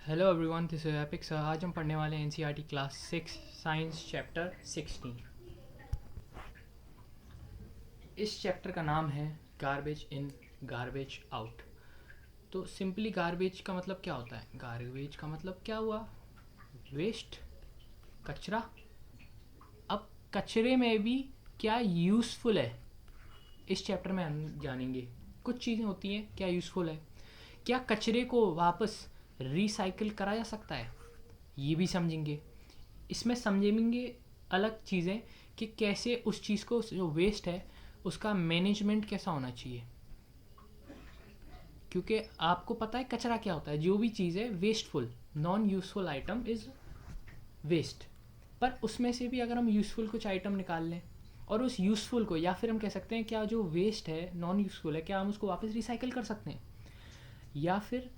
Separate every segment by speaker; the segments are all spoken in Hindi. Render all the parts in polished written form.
Speaker 1: Hello everyone, this is epic sir. आज हम पढ़ने वाले हैं एनसीईआरटी क्लास 6 साइंस चैप्टर 16। इस चैप्टर का नाम है गार्बेज इन गार्बेज आउट। तो सिंपली गार्बेज का मतलब क्या होता है? गार्बेज का मतलब क्या हुआ? वेस्ट, कचरा। अब कचरे में भी क्या यूज़फुल है, इस चैप्टर में हम जानेंगे। कुछ चीज़ें होती हैं क्या यूज़फुल है, क्या कचरे को वापस रिसाइकिल करा जा सकता है, ये भी समझेंगे। इसमें समझेंगे अलग चीज़ें कि कैसे उस चीज़ को, जो वेस्ट है, उसका मैनेजमेंट कैसा होना चाहिए। क्योंकि आपको पता है कचरा क्या होता है। जो भी चीज़ है wasteful, non useful item is waste. पर उसमें से भी अगर हम यूज़फुल कुछ आइटम निकाल लें और उस यूज़फुल को, या फिर हम कह सकते हैं क्या जो वेस्ट है, नॉन यूज़फुल है, क्या हम उसको वापस रिसाइकिल कर सकते हैं। या फिर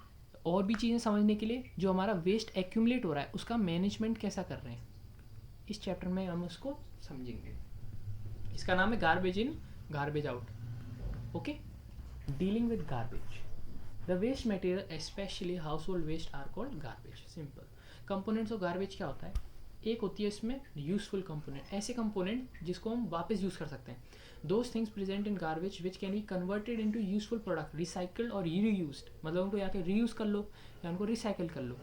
Speaker 1: और भी चीज़ें समझने के लिए, जो हमारा वेस्ट एक्यूमुलेट हो रहा है उसका मैनेजमेंट कैसा कर रहे हैं, इस चैप्टर में हम उसको समझेंगे। इसका नाम है garbage in garbage out. Okay, dealing with garbage. The waste material specially household waste are called garbage. Simple components of garbage क्या होता है? एक होती है इसमें यूजफुल कंपोनेंट, ऐसे कंपोनेंट जिसको हम वापस यूज़ कर सकते हैं। Those things present in garbage which can be converted into useful product, recycled और रीयूज्ड। मतलब उनको या तो रीयूज़ कर लो या उनको रिसाइकिल कर लो।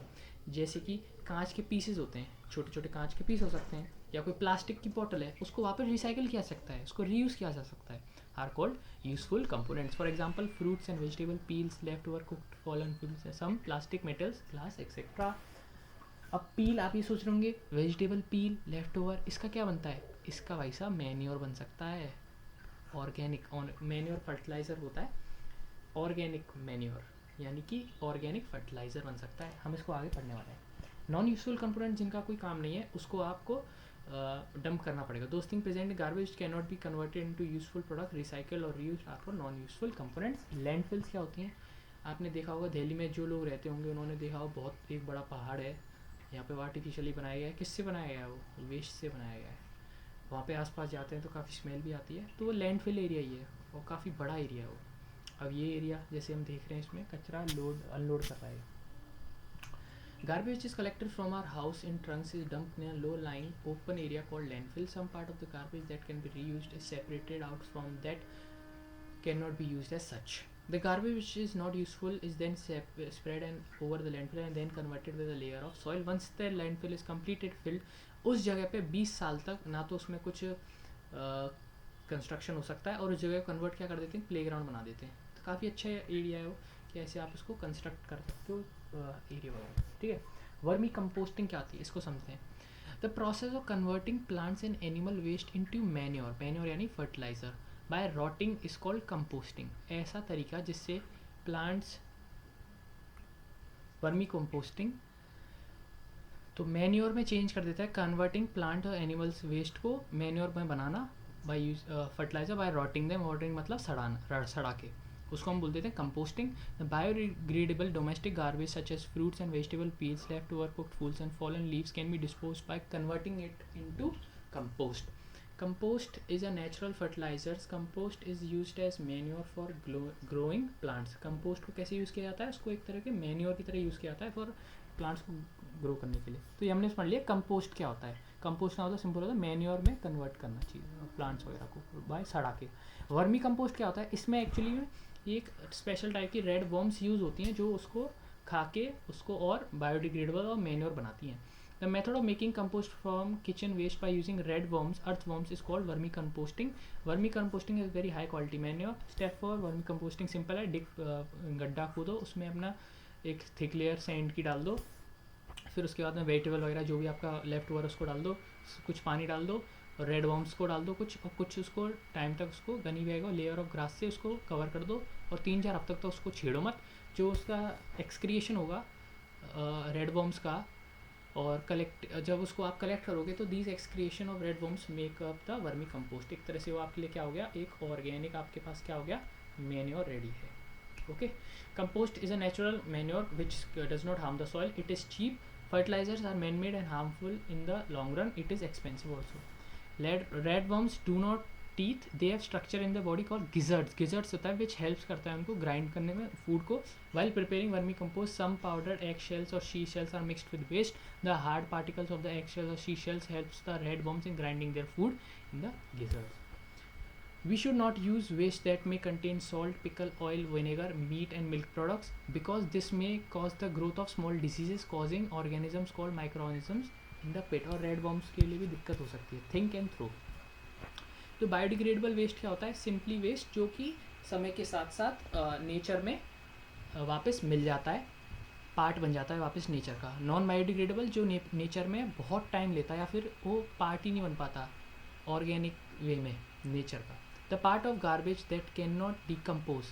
Speaker 1: जैसे कि कांच के पीसेज होते हैं, छोटे छोटे कांच के पीस हो सकते हैं, या कोई प्लास्टिक की बोतल है, उसको वापस रिसाइकिल किया जा सकता है, उसको रीयूज़ किया जा सकता है। Are called useful components. For example fruits and vegetable peels, left over cooked fallen foods, some plastic metals, glass etcetera. अब पील, आप ये सोच रहे होंगे वेजिटेबल पील लेफ्ट ओवर, इसका क्या बनता है? इसका भाई साहब मैन्योर बन सकता है। ऑर्गेनिक मैन्योर फर्टिलाइज़र होता है, ऑर्गेनिक मैन्योर, यानी कि ऑर्गेनिक फर्टिलाइज़र बन सकता है। हम इसको आगे पढ़ने वाले हैं। नॉन यूजफुल कंपोनेंट जिनका कोई काम नहीं है, उसको आपको डंप करना पड़ेगा। Those thing present in garbage can not be converted into useful product, recycle और reuse are for non useful components. Landfills क्या होती हैं? आपने देखा होगा दिल्ली में जो लोग रहते होंगे उन्होंने देखा होगा, बहुत एक बड़ा पहाड़ है, यहाँ पे वो आर्टिफिशियली बनाया गया है। किससे बनाया गया है? वो वेस्ट से बनाया गया है। वहाँ पे आसपास जाते हैं तो काफ़ी स्मेल भी आती है, तो वो लैंडफिल एरिया ही है और काफ़ी बड़ा एरिया है वो। अब ये एरिया जैसे हम देख रहे हैं, इसमें कचरा लोड अनलोड कर रहा है। Garbage is collected from our house in trunks is dumped in a low-lying open area called landfill. Some part of the garbage that can be reused is separated out from that cannot be used as such. The garbage which is not useful is then spread and over the landfill and then converted with a layer of soil. Once the landfill is completed filled, उस जगह पे 20 साल तक ना तो उसमें कुछ कंस्ट्रक्शन हो सकता है, और उस जगह को कन्वर्ट क्या कर देते हैं, प्लेग्राउंड बना देते हैं। तो काफ़ी अच्छा एरिया है वो, कि ऐसे आप इसको कंस्ट्रक्ट कर सकते हो एरिया वगैरह। ठीक है, वर्मी कंपोस्टिंग क्या आती है, इसको समझते हैं। The process of converting plants and animal waste into manure, manure यानी fertiliser, by rotting is called composting. ऐसा तरीका जिससे प्लांट्स, वर्मी कंपोस्टिंग तो मैन्योर में चेंज कर देता है। कन्वर्टिंग प्लांट और एनिमल्स वेस्ट को मैन्योर में बनाना by use fertiliser by rotting them. Rotting मतलब सड़ाना, सड़ा के, उसको हम बोल देते हैं composting. Biodegradable domestic garbage such as fruits and vegetable peels, left over cooked foods and fallen leaves can be disposed by converting it into compost. Compost is a natural fertilizer. Compost is used as manure for growing plants. Compost को कैसे यूज़ किया जाता है? उसको एक तरह के मैन्योर की तरह यूज़ किया जाता है फॉर प्लांट्स को ग्रो करने के लिए। तो ये हमने समझ लिया कंपोस्ट क्या होता है। कंपोस्ट का मतलब सिंपल होता है मैन्योर में कन्वर्ट करना चाहिए प्लांट्स वगैरह को बाय सड़ा के। वर्मी कंपोस्ट क्या होता है? इसमें एक्चुअली में एक स्पेशल टाइप की रेड वर्म्स यूज़ होती हैं, जो उसको खा के उसको और बायोडिग्रेडेबल और मैन्योर बनाती हैं। The method of making compost from kitchen waste by using red worms, earthworms, is called vermicomposting. Vermicomposting is very high quality manure. Step for vermicomposting simple है, डिग गड्ढा खोदो, उसमें अपना एक थिक लेयर सैंड की डाल दो, फिर उसके बाद में वेजिटेबल वगैरह जो भी आपका लेफ्ट ओवर उसको डाल दो, कुछ पानी डाल दो, और रेड वर्म्स को डाल दो कुछ, और कुछ उसको टाइम तक उसको गनी रहेगा, लेयर ऑफ ग्रास से उसको कवर कर दो, और 3-4 हफ्ते तक तो उसको छेड़ो मत। जो उसका एक्सक्रिएशन होगा रेड वर्म्स का, और कलेक्ट जब उसको आप कलेक्ट करोगे तो these excretion of red worms make up the vermi compost. एक तरह से वो आपके लिए क्या हो गया, एक ऑर्गेनिक आपके पास क्या हो गया, मैन्योर रेडी है। Okay, compost is a natural manure which does not harm the soil, it is cheap. Fertilisers are man made and harmful in the long run, it is expensive also. Red worms do not teeth they have structure in the body call gizzards. Gizzards होता है विच हेल्प्स करता है उनको ग्राइंड करने में फूड को. While preparing vermi compost some powdered egg shells और sea shells are mixed with waste. The hard particles of the egg shells और sea shells helps the red worms in grinding their food in the gizzards. We should not use waste that may contain salt, pickle, oil, vinegar, meat and milk products because this may cause the growth of small diseases causing organisms called microorganisms in the pit. और red worms के लिए भी दिक्कत हो सकती है. Think and throw. तो बायोडिग्रेडेबल वेस्ट क्या होता है? सिंपली वेस्ट जो कि समय के साथ साथ नेचर में वापस मिल जाता है, पार्ट बन जाता है वापस नेचर का. नॉन बायोडिग्रेडेबल जो नेचर में बहुत टाइम लेता है या फिर वो पार्ट ही नहीं बन पाता ऑर्गेनिक वे में नेचर का. The part of garbage that can not decompose.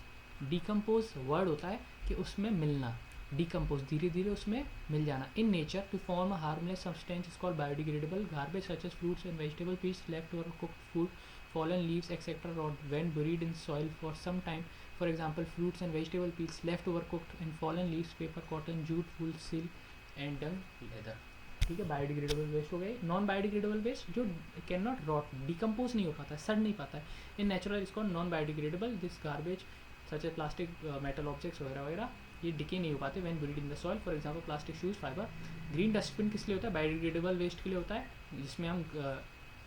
Speaker 1: Decompose word होता है कि उसमें मिलना, डिकम्पोज धीरे धीरे उसमें मिल जाना. In nature to form a harmless substance is called biodegradable. Garbage such as fruits and vegetable peels, left over cooked food, fallen leaves etc. rot when buried in soil for some time. For example, fruits and vegetable peels, leftover cooked and fallen leaves, paper, cotton, jute, wool, silk and dung, leather. ठीक है, बायोडिग्रेडेबल वेस्ट हो गए. नॉन बायोडिग्रेडेबल वेस्ट जो कैन नॉट रॉट, डिकम्पोज नहीं हो पाता, सड़ नहीं पाता है. इन नेचुरल इसको non biodegradable. This garbage such A plastic, metal objects वगैरह वगैरह ये डिके नहीं हो पाते when breed in the soil. For example plastic shoes, fibre. Green dustbin किस लिए होता है? बायोडिग्रेडेबल वेस्ट के लिए होता है, जिसमें हम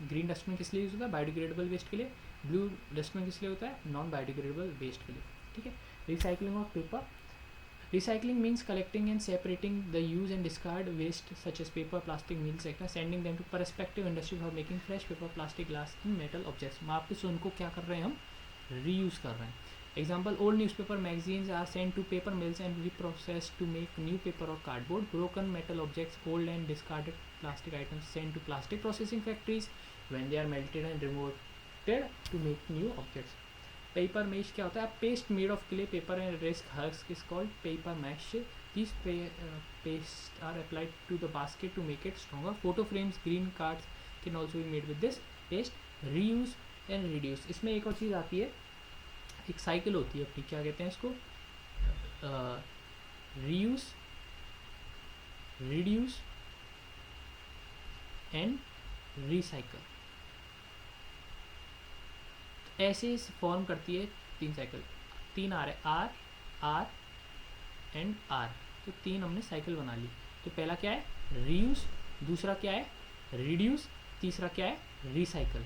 Speaker 1: ग्रीन डस्टबिन किस लिए यूज़ होता है? बायोडिग्रेडेबल वेस्ट के लिए. ब्लू डस्टबिन किस लिए होता है? नॉन बायोडिग्रेडेबल वेस्ट के लिए. ठीक है. Recycling of paper. Recycling means collecting and separating the use and discard waste such as paper, plastic, meal, etc., sending them to prospective industry for making fresh paper, plastic, glass and metal objects. वापस उनको क्या कर रहे हैं हम? रीयूज़ कर रहे हैं. Example, old newspaper magazines are sent to paper mills and reprocessed to make new paper or cardboard. Broken metal objects, old and discarded plastic items sent to plastic processing factories when they are melted and removed to make new objects. Paper mash क्या होता है? Paste made of clay, paper and rest husk is called paper mash. This paste are applied to the basket to make it stronger. Photo frames, green cards can also be made with this paste. Reuse and reduce. इसमें एक और चीज़ आती है, एक साइकिल होती है अपनी, क्या कहते हैं इसको? Reuse, reduce and recycle. ऐसे फॉर्म करती है तीन साइकिल. तीन आ रहे, आर, आर एंड आर. तो तीन हमने साइकिल बना ली. तो पहला क्या है? रीयूज. दूसरा क्या है? रिड्यूस. तीसरा क्या है? रिसाइकल.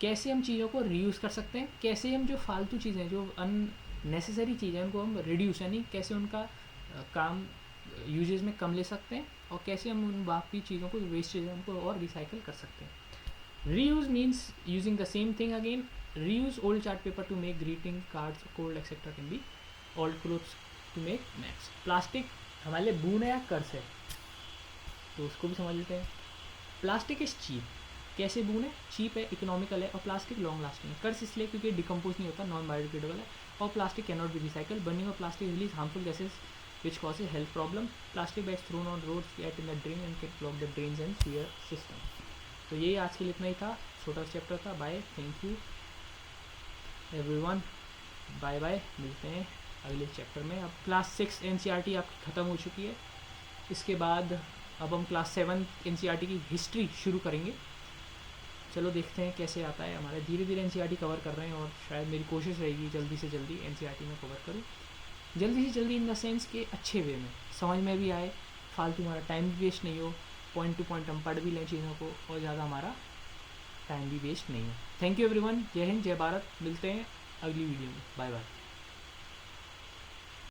Speaker 1: कैसे हम चीज़ों को रीयूज़ कर सकते हैं? कैसे हम जो फालतू चीज़ें, जो अननेसेसरी चीज़ें हैं, उनको हम रिड्यूस यानी कैसे उनका काम यूजेज में कम ले सकते हैं, और कैसे हम उन बाकी चीज़ों को, वेस्टेज है उनको और रिसाइकल कर सकते हैं. Reuse means using the same thing again. Reuse old chart paper to make greeting cards, cold etc. can be old clothes to make mats. Plastic हमारे लिए बून है या कर्स है, तो उसको भी समझ लेते हैं. Plastic is cheap. कैसे बून है? चीप है, इकोनॉमिकल है, और प्लास्टिक लॉन्ग लास्टिंग है. कर्स इसलिए क्योंकि डिकम्पोज नहीं होता, नॉन बायोडिग्रेडेबल है, और plastic can not B recycle. Burning of plastic release harmful gases which causes health problem. Plastic bags thrown on roads get in the drain and can clog the drains and sewer system. तो यही आज के लिए इतना ही था, छोटा चैप्टर था. Bye, thank you everyone, bye bye. मिलते हैं अगले चैप्टर में. अब क्लास 6 NCERT आपकी ख़त्म हो चुकी है. इसके बाद अब हम क्लास 7 NCERT की हिस्ट्री शुरू करेंगे. चलो देखते हैं कैसे आता है. हमारे धीरे धीरे NCERT कवर कर रहे हैं, और शायद मेरी कोशिश रहेगी जल्दी से जल्दी NCERT में कवर करूँ. जल्दी से जल्दी इन द सेंस के अच्छे वे में, समझ में भी आए, फालतू हमारा टाइम भी वेस्ट नहीं हो, पॉइंट टू पॉइंट हम पढ़ भी लें चीज़ों को, और ज़्यादा हमारा टाइम भी वेस्ट नहीं हो. Thank you everyone. जय हिंद, जय भारत. मिलते हैं अगली वीडियो में. Bye bye.